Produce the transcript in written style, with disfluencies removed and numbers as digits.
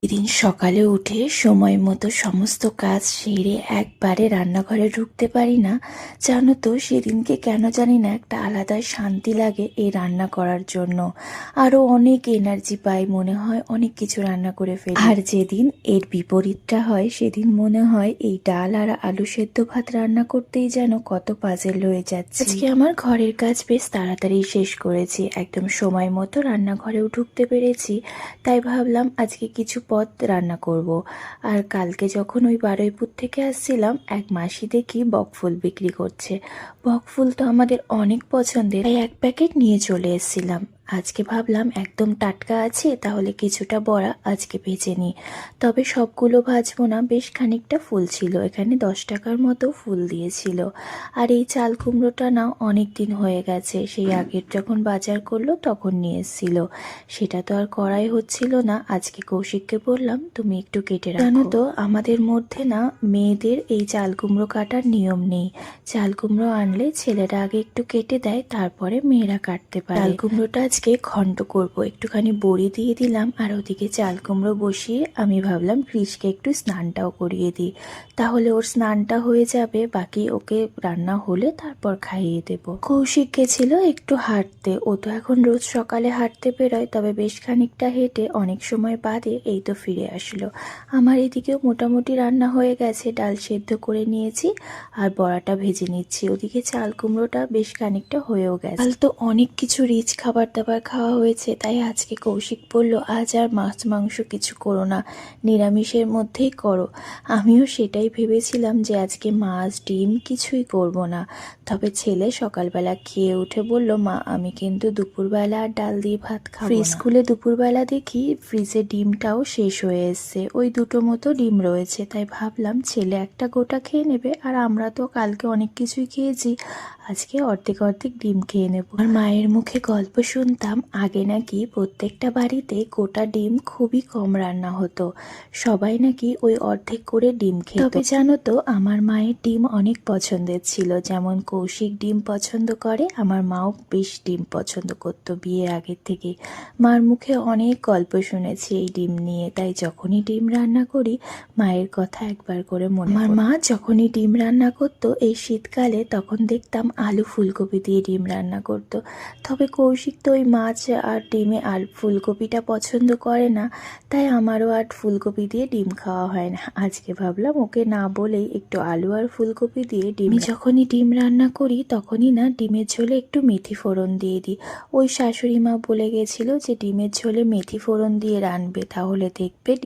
এদিন সকালে উঠে সময় মতো সমস্ত কাজ সেরে একবারে রান্নাঘরে ঢুকতে পারি না। জানো তো, সেদিনকে কেন জানি না একটা আলাদা শান্তি লাগে এই রান্না করার জন্য। আরো অনেক এনার্জি পাই, মনে হয় অনেক কিছু রান্না করে ফেলি। আর যেদিন এর বিপরীতটা হয় সেদিন মনে হয় এই ডাল আর আলু সেদ্ধ ভাত রান্না করতেই যেন কত পাজেল হয়ে যাচ্ছে। আজকে আমার ঘরের কাজ বেশ তাড়াতাড়ি শেষ করেছি, একদম সময় মতো রান্নাঘরেও ঢুকতে পেরেছি। তাই ভাবলাম আজকে কিছু পদ রান্না করব। আর কালকে যখন ওই বারুইপুর থেকে আসছিলাম, এক মাসি দেখি বকফুল বিক্রি করছে। বকফুল তো আমাদের অনেক পছন্দের, তাই এক প্যাকেট নিয়ে চলে এসেছিলাম। আজকে ভাবলাম একদম টাটকা আছে, তাহলে কিছুটা বড়া আজকে ভেজে নিই। তবে সবগুলো ভাজবো না, বেশ খানিকটা ফুল ছিল, এখানে 10 টাকার মতো ফুল দিয়েছিল। আর এই চাল কুমড়োটা না অনেক দিন হয়ে গেছে, সেই আগের যখন বাজার করলো তখন নিয়ে এসেছিল। সেটা তো আর করাই হচ্ছিল না। আজকে কৌশিককে বললাম তুমি একটু কেটে রাখো। জানো তো, আমাদের মধ্যে না মেয়েদের এই চাল কুমড়ো কাটার নিয়ম নেই। চাল কুমড়ো আনলে ছেলেরা আগে একটু কেটে দেয়, তারপরে মেয়েরা কাটতে পারে। চাল কুমড়োটা আজকে ঘন্ট করব, একটুখানি বড়ি দিয়ে দিলাম, আর ওদিকে চাল কুমড়ো বসিয়ে আমি ভাবলাম ক্রিসকে একটু স্নানটাও করিয়ে দিই, তাহলে ওর স্নানটা হয়ে যাবে, বাকি ওকে রান্না হলে তারপর খাইয়ে দেব। কৌশিক গেছিল একটু হাঁটতে, ও তো এখন রোজ সকালে হাঁটতে বেরোয়, তবে বেশ খানিকটা হেঁটে অনেক সময় বাদে এই তো ফিরে আসলো। আমার এদিকেও মোটামুটি রান্না হয়ে গেছে, ডাল সেদ্ধ করে নিয়েছি আর বড়াটা ভেজে নিচ্ছি। ওদিকে চাল কুমড়োটা বেশ খানিকটা হয়েও গেছে। কাল তো অনেক কিছু রিচ খাবার দাবার খাওয়া হয়েছে, তাই আজকে কৌশিক বলল আজ আর মাছ মাংস কিছু করো না, নিরামিষের মধ্যেই করো। আমিও সেটাই ভেবেছিলাম যে আজকে মাছ ডিম কিছুই করব না। তবে ছেলে সকালবেলা খেয়ে উঠে বলল, মা আমি কিন্তু দুপুরবেলা আর ডাল দিয়ে ভাত খাবো না। ফ্রিজ খুলে দুপুরবেলা দেখি ফ্রিজে ডিমটাও শেষ হয়ে এসছে, ওই দুটো মতো ডিম রয়েছে। তাই ভাবলাম ছেলে একটা গোটা খেয়ে নেবে, আর আমরা তো কালকে অনেক কিছুই খেয়েছি, আজকে অর্ধেক অর্ধেক ডিম খেয়ে নেব। আর মায়ের মুখে গল্প শুনতাম আগে নাকি প্রত্যেকটা বাড়িতে গোটা ডিম খুবই কম রান্না হতো, সবাই নাকি ওই অর্ধেক করে ডিম খেত। তবে জানো তো, আমার মায়ের ডিম অনেক পছন্দের ছিল, যেমন কৌশিক ডিম পছন্দ করে, আমার মাও বেশ ডিম পছন্দ করতো বিয়ের আগের থেকে। মার মুখে অনেক গল্প শুনেছি এই ডিম নিয়ে, তাই যখনই ডিম রান্না করি মায়ের কথা একবার করে মনে পড়ে। আমার মা যখনই ডিম রান্না করতো এই শীতকালে, তখন দেখতাম আলু ফুলকপি দিয়ে ডিম রান্না করতো। তবে কৌশিক তো ওই মাছ আর ডিমে আলু ফুলকপিটা পছন্দ করে না, তাই আমারও আর ফুলকপি দিয়ে ডিম খাওয়া হয় না। আজকে ভাবলাম ওকে না বলেই একটু আলু আর ফুলকপি দিয়ে ডিম। আমি যখনই ডিম রান্না করি তখনই না ডিমের ঝোলে একটু মেথি ফোড়ন দিয়ে দিই। ওই শাশুড়ি মা বলে গেছিল যে ডিমের ঝোলে মেথি ফোড়ন দিয়ে রান্নবে, তাহলে দেখবে